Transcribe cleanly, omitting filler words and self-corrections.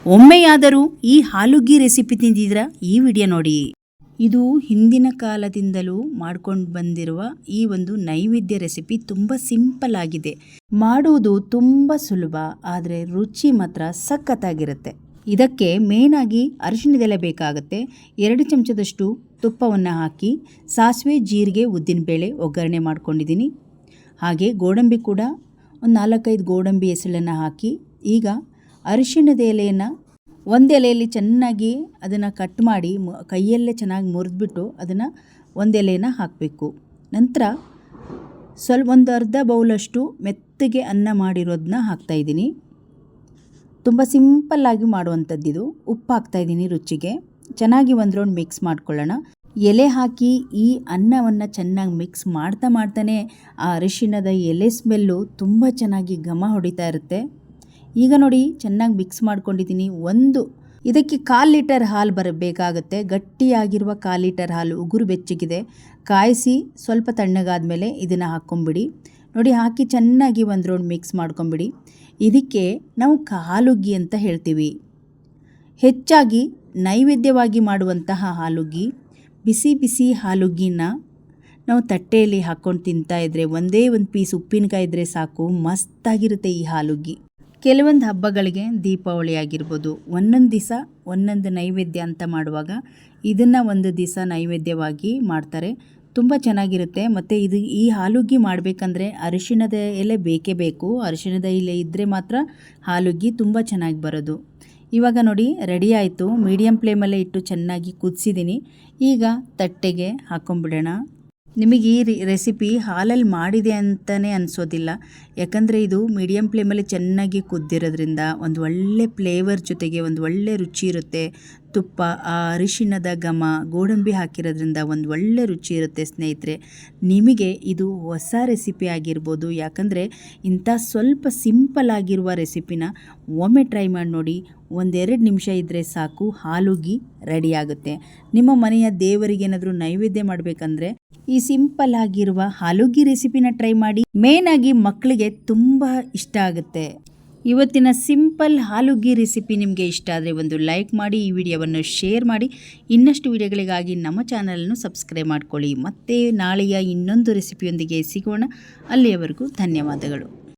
ಒಮ್ಮೆಯಾದರೂ ಈ ಆಲೂಗಿ ರೆಸಿಪಿ ತಿಂದಿದ್ದೀರಾ? ಈ ವಿಡಿಯೋ ನೋಡಿ. ಇದು ಹಿಂದಿನ ಕಾಲದಿಂದಲೂ ಮಾಡ್ಕೊಂಡು ಬಂದಿರುವ ಈ ಒಂದು ನೈವೇದ್ಯ ರೆಸಿಪಿ ತುಂಬ ಸಿಂಪಲ್ ಆಗಿದೆ. ಮಾಡುವುದು ತುಂಬ ಸುಲಭ, ಆದರೆ ರುಚಿ ಮಾತ್ರ ಸಖತ್ತಾಗಿರುತ್ತೆ. ಇದಕ್ಕೆ ಮೇನಾಗಿ ಅರಿಶಿಣದೆಲೆ ಬೇಕಾಗುತ್ತೆ. 2 ಚಮಚದಷ್ಟು ತುಪ್ಪವನ್ನು ಹಾಕಿ ಸಾಸಿವೆ, ಜೀರಿಗೆ, ಉದ್ದಿನಬೇಳೆ ಒಗ್ಗರಣೆ ಮಾಡ್ಕೊಂಡಿದ್ದೀನಿ. ಹಾಗೆ ಗೋಡಂಬಿ ಕೂಡ ಒಂದು 4-5 ಗೋಡಂಬಿ ಎಸಳನ್ನು ಹಾಕಿ, ಈಗ ಅರಿಶಿಣದ ಎಲೆಯನ್ನು ಒಂದು ಎಲೆಯಲ್ಲಿ ಚೆನ್ನಾಗಿ ಅದನ್ನು ಕಟ್ ಮಾಡಿ ಕೈಯಲ್ಲೇ ಚೆನ್ನಾಗಿ ಮುರಿದ್ಬಿಟ್ಟು ಅದನ್ನು ಒಂದು ಎಲೆಯನ್ನು ಹಾಕಬೇಕು. ನಂತರ ಒಂದು ಅರ್ಧ ಬೌಲಷ್ಟು ಮೆತ್ತಗೆ ಅನ್ನ ಮಾಡಿರೋದನ್ನ ಹಾಕ್ತಾಯಿದ್ದೀನಿ. ತುಂಬ ಸಿಂಪಲ್ಲಾಗಿ ಮಾಡುವಂಥದ್ದಿದು. ಉಪ್ಪು ಹಾಕ್ತಾಯಿದ್ದೀನಿ ರುಚಿಗೆ. ಚೆನ್ನಾಗಿ ಒಂದು ರೌಂಡ್ ಮಿಕ್ಸ್ ಮಾಡ್ಕೊಳ್ಳೋಣ. ಎಲೆ ಹಾಕಿ ಈ ಅನ್ನವನ್ನು ಚೆನ್ನಾಗಿ ಮಿಕ್ಸ್ ಮಾಡ್ತಾನೆ ಆ ಅರಿಶಿಣದ ಎಲೆ ಸ್ಮೆಲ್ಲು ತುಂಬ ಚೆನ್ನಾಗಿ ಘಮ ಹೊಡಿತಾ ಇರುತ್ತೆ. ಈಗ ನೋಡಿ ಚೆನ್ನಾಗಿ ಮಿಕ್ಸ್ ಮಾಡ್ಕೊಂಡಿದ್ದೀನಿ. ಇದಕ್ಕೆ 1/4 ಲೀಟರ್ ಹಾಲು ಬರಬೇಕಾಗುತ್ತೆ. ಗಟ್ಟಿಯಾಗಿರುವ 1/4 ಲೀಟರ್ ಹಾಲು ಉಗುರು ಬೆಚ್ಚಗಿದೆ. ಕಾಯಿಸಿ ಸ್ವಲ್ಪ ತಣ್ಣಗಾದ ಮೇಲೆ ಇದನ್ನು ಹಾಕ್ಕೊಂಬಿಡಿ. ನೋಡಿ, ಹಾಕಿ ಚೆನ್ನಾಗಿ ಒಂದು ರೌಂಡ್ ಮಿಕ್ಸ್ ಮಾಡ್ಕೊಂಬಿಡಿ. ಇದಕ್ಕೆ ನಾವು ಹಾಲುಗ್ಗಿ ಅಂತ ಹೇಳ್ತೀವಿ. ಹೆಚ್ಚಾಗಿ ನೈವೇದ್ಯವಾಗಿ ಮಾಡುವಂತಹ ಹಾಲುಗ್ಗಿ, ಬಿಸಿ ಬಿಸಿ ಹಾಲುಗ್ಗಿನ ನಾವು ತಟ್ಟೆಯಲ್ಲಿ ಹಾಕ್ಕೊಂಡು ತಿಂತಾಯಿದ್ರೆ, ಒಂದೇ ಒಂದು ಪೀಸ್ ಉಪ್ಪಿನಕಾಯಿ ಇದ್ದರೆ ಸಾಕು, ಮಸ್ತಾಗಿರುತ್ತೆ ಈ ಹಾಲುಗ್ಗಿ. ಕೆಲವೊಂದು ಹಬ್ಬಗಳಿಗೆ, ದೀಪಾವಳಿ ಆಗಿರ್ಬೋದು, ಒಂದೊಂದು ದಿವಸ ಒಂದೊಂದು ನೈವೇದ್ಯ ಅಂತ ಮಾಡುವಾಗ ಇದನ್ನು ಒಂದು ದಿವಸ ನೈವೇದ್ಯವಾಗಿ ಮಾಡ್ತಾರೆ. ತುಂಬ ಚೆನ್ನಾಗಿರುತ್ತೆ. ಮತ್ತು ಈ ಹಾಲುಗ್ಗಿ ಮಾಡಬೇಕಂದ್ರೆ ಅರಿಶಿಣದ ಎಲೆ ಬೇಕೇ ಬೇಕು. ಅರಿಶಿಣದ ಎಲೆ ಇದ್ದರೆ ಮಾತ್ರ ಹಾಲುಗ್ಗಿ ತುಂಬ ಚೆನ್ನಾಗಿ ಬರೋದು. ಇವಾಗ ನೋಡಿ ರೆಡಿ ಆಯಿತು. ಮೀಡಿಯಮ್ ಫ್ಲೇಮಲ್ಲೇ ಇಟ್ಟು ಚೆನ್ನಾಗಿ ಕುದಿಸಿದ್ದೀನಿ. ಈಗ ತಟ್ಟೆಗೆ ಹಾಕ್ಕೊಂಬಿಡೋಣ. ನಿಮಗೆ ಈ ರೆಸಿಪಿ ಹಾಲಲ್ಲಿ ಮಾಡಿದೆ ಅಂತಲೇ ಅನಿಸೋದಿಲ್ಲ. ಯಾಕಂದರೆ ಇದು ಮೀಡಿಯಮ್ ಫ್ಲೇಮಲ್ಲಿ ಚೆನ್ನಾಗಿ ಕುದ್ದಿರೋದ್ರಿಂದ ಒಂದು ಒಳ್ಳೆ ಫ್ಲೇವರ್ ಜೊತೆಗೆ ಒಂದು ಒಳ್ಳೆ ರುಚಿ ಇರುತ್ತೆ. ತುಪ್ಪ, ಆ ಅರಿಶಿಣದ ಘಮ, ಗೋಡಂಬಿ ಹಾಕಿರೋದ್ರಿಂದ ಒಂದು ಒಳ್ಳೆ ರುಚಿ ಇರುತ್ತೆ ಸ್ನೇಹಿತರೆ. ನಿಮಗೆ ಇದು ಹೊಸ ರೆಸಿಪಿ ಆಗಿರ್ಬೋದು. ಯಾಕಂದರೆ ಇಂಥ ಸ್ವಲ್ಪ ಸಿಂಪಲ್ ಆಗಿರುವ ರೆಸಿಪಿನ ಒಮ್ಮೆ ಟ್ರೈ ಮಾಡಿ ನೋಡಿ. 1-2 ನಿಮಿಷ ಇದ್ದರೆ ಸಾಕು, ಹಾಲುಗ್ಗಿ ರೆಡಿ ಆಗುತ್ತೆ. ನಿಮ್ಮ ಮನೆಯ ದೇವರಿಗೆ ಏನಾದರೂ ನೈವೇದ್ಯ ಮಾಡಬೇಕಂದ್ರೆ ಈ ಸಿಂಪಲ್ ಆಗಿರುವ ಹಾಲುಗ್ಗಿ ರೆಸಿಪಿನ ಟ್ರೈ ಮಾಡಿ. ಮೇನಾಗಿ ಮಕ್ಕಳಿಗೆ ತುಂಬ ಇಷ್ಟ ಆಗುತ್ತೆ. ಇವತ್ತಿನ ಸಿಂಪಲ್ ಹಾಲುಗ್ಗಿ ರೆಸಿಪಿ ನಿಮಗೆ ಇಷ್ಟ ಆದರೆ ಒಂದು ಲೈಕ್ ಮಾಡಿ, ಈ ವಿಡಿಯೋವನ್ನು ಶೇರ್ ಮಾಡಿ. ಇನ್ನಷ್ಟು ವಿಡಿಯೋಗಳಿಗಾಗಿ ನಮ್ಮ ಚಾನಲನ್ನು ಸಬ್ಸ್ಕ್ರೈಬ್ ಮಾಡ್ಕೊಳ್ಳಿ. ಮತ್ತೆ ನಾಳೆಯ ಇನ್ನೊಂದು ರೆಸಿಪಿಯೊಂದಿಗೆ ಸಿಗೋಣ. ಅಲ್ಲಿಯವರೆಗೂ ಧನ್ಯವಾದಗಳು.